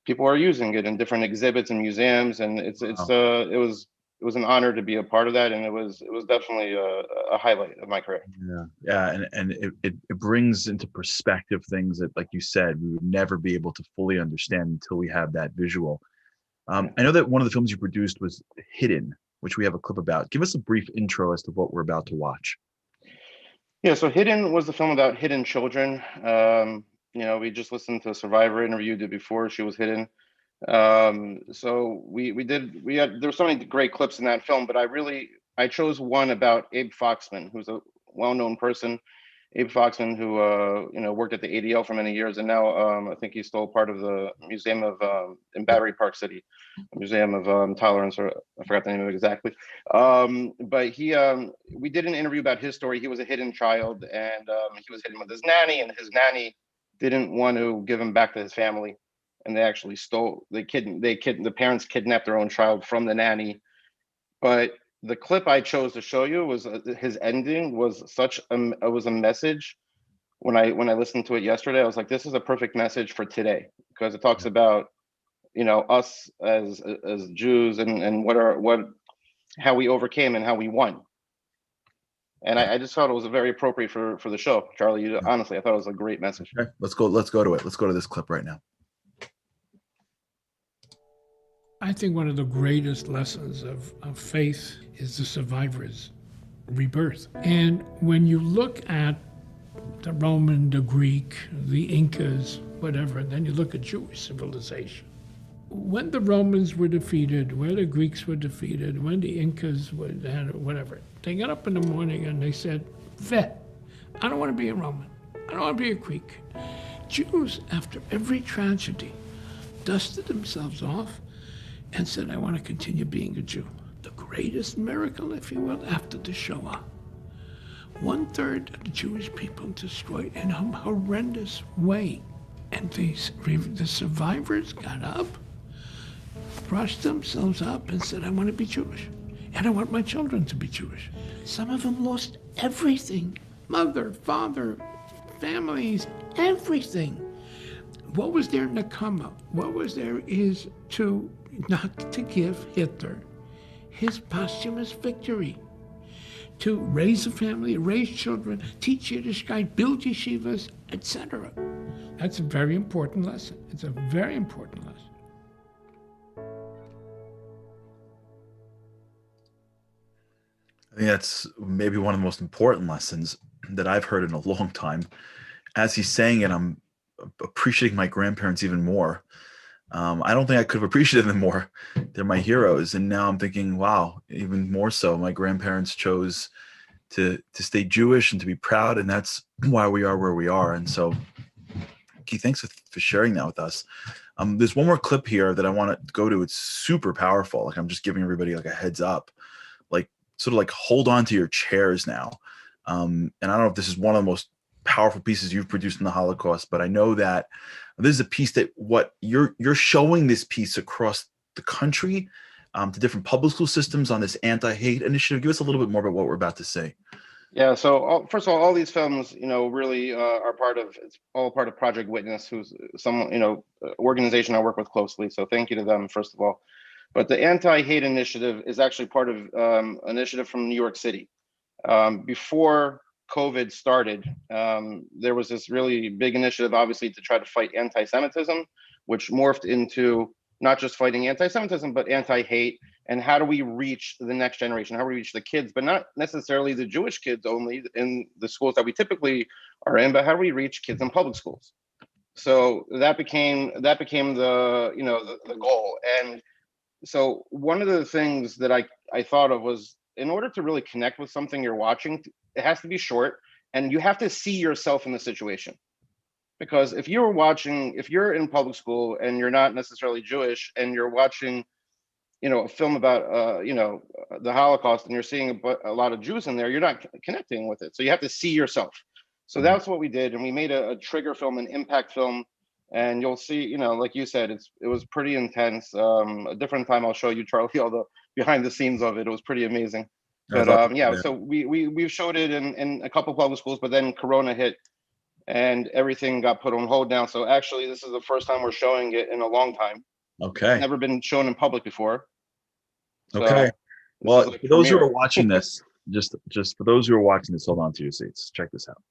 people are using it in different exhibits and museums. And it was an honor to be a part of that. And it was definitely a highlight of my career. Yeah. And it brings into perspective things that, like you said, we would never be able to fully understand until we have that visual. I know that one of the films you produced was Hidden, which we have a clip about. Give us a brief intro as to what we're about to watch. Yeah, so Hidden was the film about hidden children. We just listened to a survivor interview did before she was hidden. So there's so many great clips in that film, but I chose one about Abe Foxman, who's a well-known person. Abe Foxman, who worked at the ADL for many years, and now I think he's still part of the museum of in Battery Park City, Museum of Tolerance, or I forgot the name of it exactly. But we did an interview about his story. He was a hidden child, and he was hidden with his nanny, and his nanny didn't want to give him back to his family, and they actually the parents kidnapped their own child from the nanny. But the clip I chose to show you was his ending was a message. When I listened to it yesterday, I was like, this is a perfect message for today, because it talks about, us as Jews and how we overcame and how we won. And I just thought it was very appropriate for the show, Charlie. Honestly, I thought it was a great message. Okay, let's go to it. Let's go to this clip right now. I think one of the greatest lessons of faith is the survivor's rebirth. And when you look at the Roman, the Greek, the Incas, whatever, then you look at Jewish civilization. When the Romans were defeated, when the Greeks were defeated, when the Incas had whatever, they got up in the morning and they said, I don't want to be a Roman. I don't want to be a Greek. Jews, after every tragedy, dusted themselves off and said, I want to continue being a Jew. The greatest miracle, if you will, after the Shoah. 1/3 of the Jewish people destroyed in a horrendous way. And the survivors got up, brushed themselves up and said, I want to be Jewish. And I want my children to be Jewish. Some of them lost everything. Mother, father, families, everything. What was their nakama? What was there is to not to give Hitler his posthumous victory, to raise a family, raise children, teach Yiddishkeit, build yeshivas, etc. That's a very important lesson. It's a very important lesson. I think that's maybe one of the most important lessons that I've heard in a long time. As he's saying it, I'm appreciating my grandparents even more. I don't think I could have appreciated them more. They're my heroes. And now I'm thinking, wow, even more so, my grandparents chose to stay Jewish and to be proud. And that's why we are where we are. And so, Keith, thanks for sharing that with us. There's one more clip here that I want to go to. It's super powerful. Like, I'm just giving everybody like a heads up, like sort of like hold on to your chairs now. And I don't know if this is one of the most powerful pieces you've produced in the Holocaust, but I know that this is a piece that what you're showing this piece across the country to different public school systems on this anti-hate initiative. Give us a little bit more about what we're about to say. Yeah. So first of all these films, really are it's all part of Project Witness, who's some, organization I work with closely. So thank you to them, first of all. But the anti-hate initiative is actually part of initiative from New York City. Before COVID started, there was this really big initiative, obviously, to try to fight anti-Semitism, which morphed into not just fighting anti-Semitism, but anti-hate. And how do we reach the next generation? How do we reach the kids, but not necessarily the Jewish kids only in the schools that we typically are in, but how do we reach kids in public schools? So that became the goal. And so one of the things that I thought of was, in order to really connect with something you're watching, it has to be short, and you have to see yourself in the situation. Because if you're in public school and you're not necessarily Jewish, and you're watching, a film about, the Holocaust, and you're seeing a lot of Jews in there, you're not connecting with it. So you have to see yourself. So that's what we did. And we made a trigger film, an impact film. And you'll see, like you said, it was pretty intense. A different time I'll show you, Charlie, all the behind the scenes of it. It was pretty amazing. But so we've showed it in a couple of public schools, but then Corona hit and everything got put on hold now. So actually, this is the first time we're showing it in a long time. Okay. It's never been shown in public before. So okay. Well, for those who are watching this, just for those who are watching this, hold on to your seats. Check this out.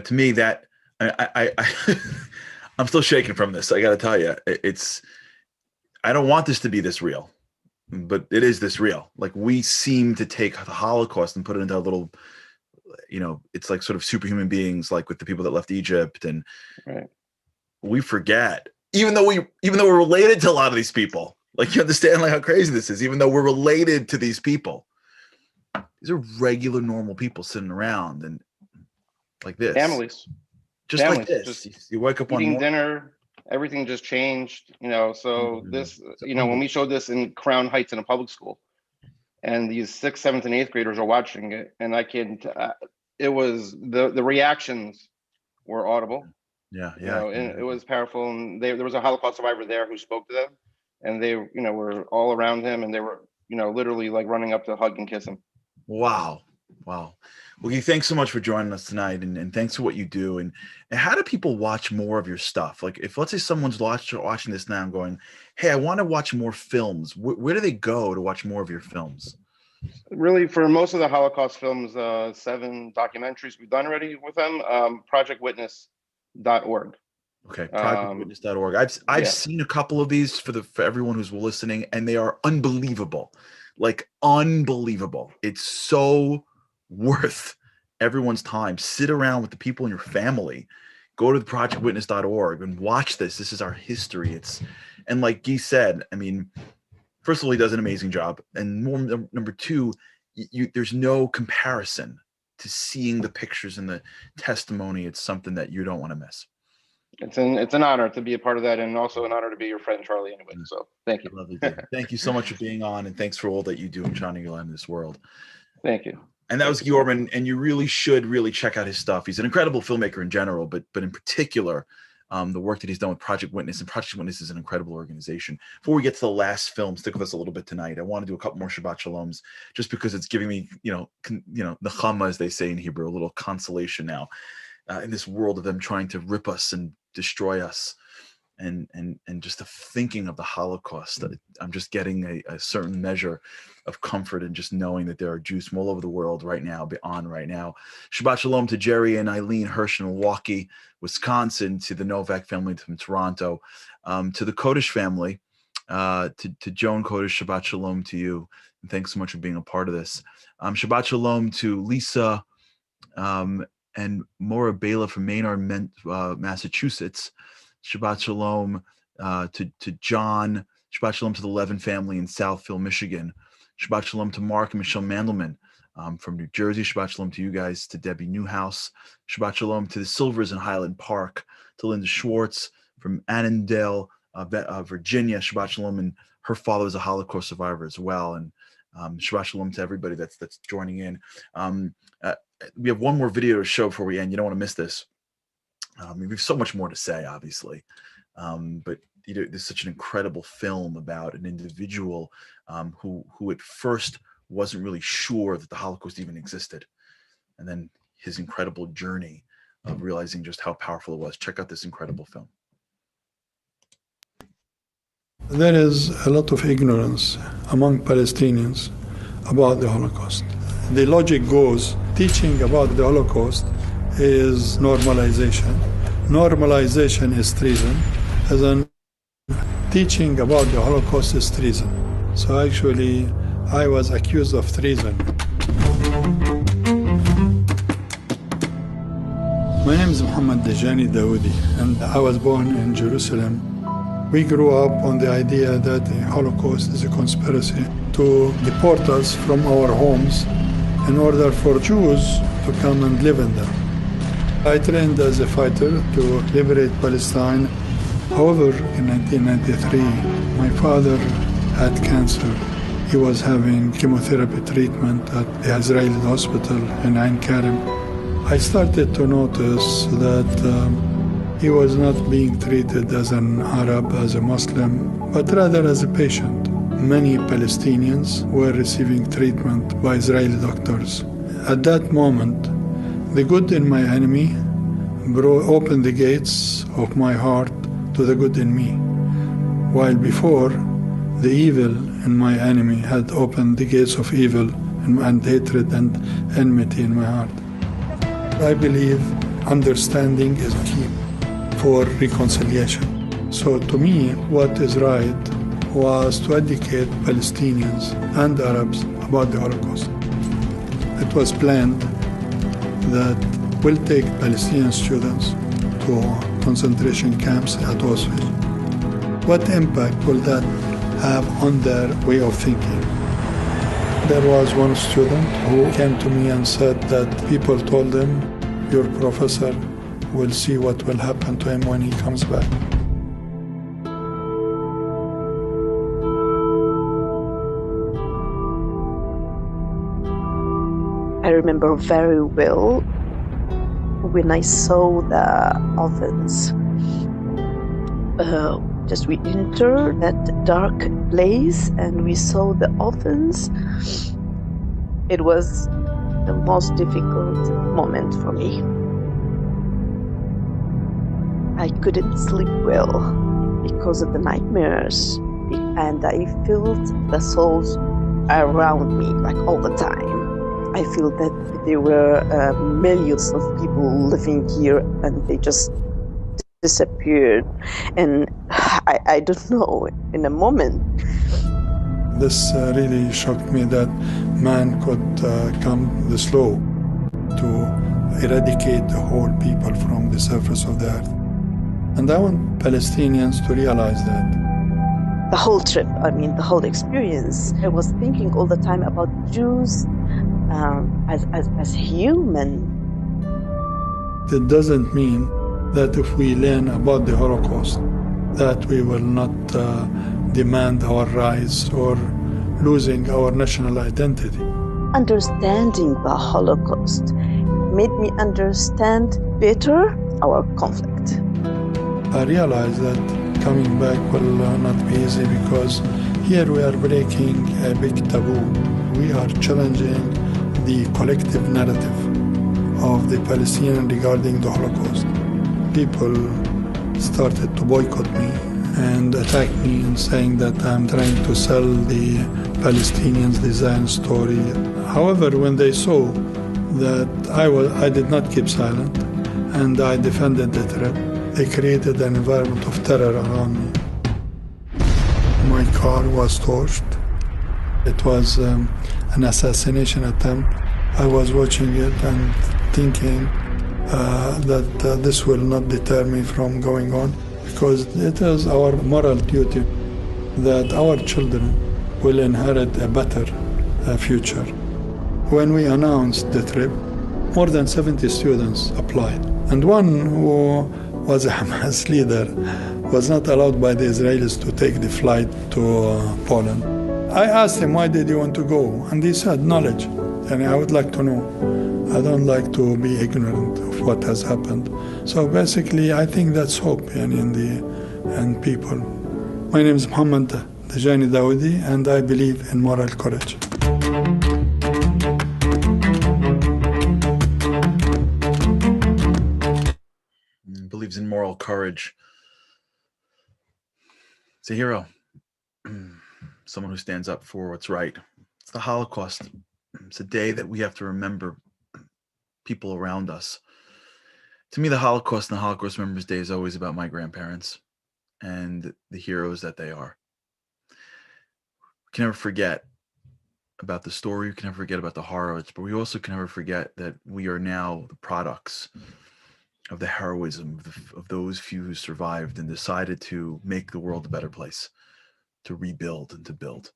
To me, that I I'm still shaking from this. I got to tell you, I don't want this to be this real, but it is this real. Like, we seem to take the Holocaust and put it into a little, it's like sort of superhuman beings, like with the people that left Egypt, and right. We forget, even though we're related to a lot of these people. Like, you understand, like, how crazy this is. Even though we're related to these people, these are regular, normal people sitting around and like this. Families. Like this. Just you wake up eating dinner, everything just changed, so this, when we showed this in Crown Heights in a public school, and these 6th, 7th, and 8th graders are watching it, and it was, the reactions were audible. Yeah. And it was powerful. And there was a Holocaust survivor there who spoke to them, and they, were all around him, and they were, literally like running up to hug and kiss him. Wow. Well, thanks so much for joining us tonight, and thanks for what you do. And how do people watch more of your stuff? Like, if, let's say, someone's watching this now and going, hey, I want to watch more films, where do they go to watch more of your films? Really, for most of the Holocaust films, 7 documentaries we've done already with them, projectwitness.org. Okay, projectwitness.org. I've seen a couple of these for everyone who's listening, and they are unbelievable. Like, unbelievable. It's so worth everyone's time. Sit around with the people in your family, go to projectwitness.org and watch this. This is our history. And like Guy said, I mean, first of all, he does an amazing job. And number two, there's no comparison to seeing the pictures and the testimony. It's something that you don't want to miss. It's an honor to be a part of that, and also an honor to be your friend, Charlie, anyway. So thank you. Lovely. Thank you so much for being on, and thanks for all that you do in shining your light in this world. Thank you. And that was Guy Orban, and you really should check out his stuff. He's an incredible filmmaker in general, but in particular, the work that he's done with Project Witness, and Project Witness is an incredible organization. Before we get to the last film, stick with us a little bit tonight. I want to do a couple more Shabbat Shaloms, just because it's giving me, nechama, as they say in Hebrew, a little consolation now, in this world of them trying to rip us and destroy us, and just the thinking of the Holocaust. I'm just getting a certain measure of comfort in just knowing that there are Jews from all over the world right now, right now. Shabbat Shalom to Jerry and Eileen Hirsch in Milwaukee, Wisconsin, to the Novak family from Toronto, to the Kodesh family, to Joan Kodesh, Shabbat Shalom to you. And thanks so much for being a part of this. Shabbat Shalom to Lisa and Maura Bela from Maynard, Massachusetts. Shabbat Shalom to John. Shabbat Shalom to the Levin family in Southfield, Michigan. Shabbat Shalom to Mark and Michelle Mandelman from New Jersey. Shabbat Shalom to you guys, to Debbie Newhouse. Shabbat Shalom to the Silvers in Highland Park, to Linda Schwartz from Annandale, Virginia. Shabbat Shalom, and her father was a Holocaust survivor as well. And Shabbat Shalom to everybody that's joining in. We have one more video to show before we end. You don't want to miss this. We have so much more to say, obviously, but there's such an incredible film about an individual who at first wasn't really sure that the Holocaust even existed, and then his incredible journey of realizing just how powerful it was. Check out this incredible film. There is a lot of ignorance among Palestinians about the Holocaust. The logic goes, teaching about the Holocaust is normalization. Normalization is treason, as in teaching about the Holocaust is treason. So actually, I was accused of treason. My name is Muhammad Dejani Dawoodi, and I was born in Jerusalem. We grew up on the idea that the Holocaust is a conspiracy to deport us from our homes in order for Jews to come and live in them. I trained as a fighter to liberate Palestine. However, in 1993, my father had cancer. He was having chemotherapy treatment at the Israeli hospital in Ain Karim. I started to notice that he was not being treated as an Arab, as a Muslim, but rather as a patient. Many Palestinians were receiving treatment by Israeli doctors. At that moment, the good in my enemy opened the gates of my heart to the good in me, while before, the evil in my enemy had opened the gates of evil and hatred and enmity in my heart. I believe understanding is key for reconciliation. So to me, what is right was to educate Palestinians and Arabs about the Holocaust. It was planned that we'll take Palestinian students to concentration camps at Auschwitz. What impact will that have on their way of thinking? There was one student who came to me and said that people told him, your professor will see what will happen to him when he comes back. I remember very well when I saw the ovens. Just we entered that dark place and we saw the ovens. It was the most difficult moment for me. I couldn't sleep well because of the nightmares, and I felt the souls around me like all the time. I feel that there were millions of people living here and they just disappeared. And I don't know, in a moment. This really shocked me that man could come this low to eradicate the whole people from the surface of the earth. And I want Palestinians to realize that. The whole trip, the whole experience, I was thinking all the time about Jews as human. It doesn't mean that if we learn about the Holocaust, that we will not demand our rights or losing our national identity. Understanding the Holocaust made me understand better our conflict. I realized that coming back will not be easy because here we are breaking a big taboo. We are challenging the collective narrative of the Palestinians regarding the Holocaust. People started to boycott me and attack me and saying that I'm trying to sell the Palestinians' design story. However, when they saw that I did not keep silent and I defended the trip, they created an environment of terror around me. My car was torched. It was an assassination attempt. I was watching it and thinking that this will not deter me from going on, because it is our moral duty that our children will inherit a better future. When we announced the trip, more than 70 students applied, and one who was a Hamas leader was not allowed by the Israelis to take the flight to Poland. I asked him, why did you want to go? And he said, knowledge. And I would like to know. I don't like to be ignorant of what has happened. So basically, I think that's hope in people. My name is Muhammad Dajani Dawoodi, and I believe in moral courage. Believes in moral courage. It's a hero. Someone who stands up for what's right. It's the Holocaust. It's a day that we have to remember people around us. To me, the Holocaust and the Holocaust Remembrance Day is always about my grandparents and the heroes that they are. We can never forget about the story. We can never forget about the horrors, but we also can never forget that we are now the products of the heroism of those few who survived and decided to make the world a better place, to rebuild and to build.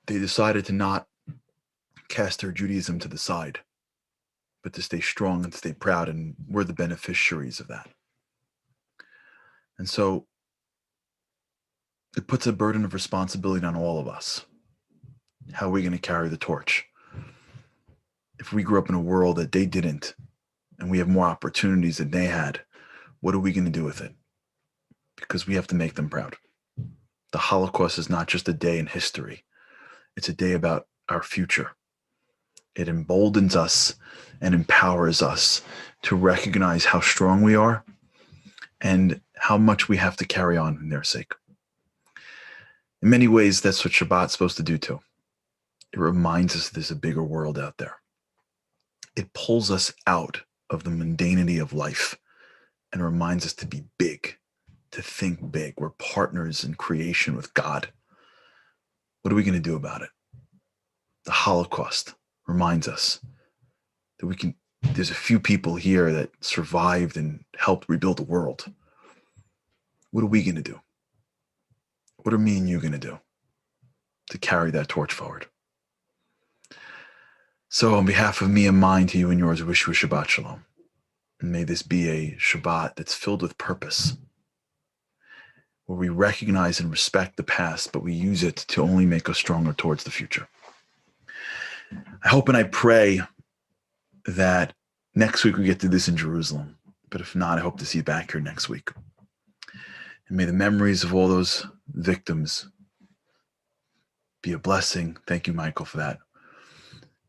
They decided to not cast their Judaism to the side, but to stay strong and stay proud, and we're the beneficiaries of that. And so it puts a burden of responsibility on all of us. How are we going to carry the torch? If we grew up in a world that they didn't, and we have more opportunities than they had, what are we going to do with it? Because we have to make them proud. The Holocaust is not just a day in history. It's a day about our future. It emboldens us and empowers us to recognize how strong we are and how much we have to carry on in their sake. In many ways, that's what Shabbat's supposed to do too. It reminds us there's a bigger world out there. It pulls us out of the mundanity of life and reminds us to be big, to think big. We're partners in creation with God. What are we going to do about it? The Holocaust reminds us that there's a few people here that survived and helped rebuild the world. What are we going to do? What are me and you going to do to carry that torch forward? So on behalf of me and mine, to you and yours, I wish you a Shabbat Shalom. And may this be a Shabbat that's filled with purpose, where we recognize and respect the past, but we use it to only make us stronger towards the future. I hope and I pray that next week we get to this in Jerusalem. But if not, I hope to see you back here next week. And may the memories of all those victims be a blessing. Thank you, Michael, for that.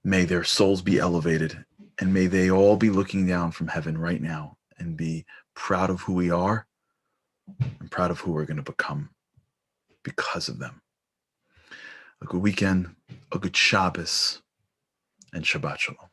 May their souls be elevated, and may they all be looking down from heaven right now and be proud of who we are and proud of who we're going to become because of them. A good weekend, a good Shabbos, and Shabbat Shalom.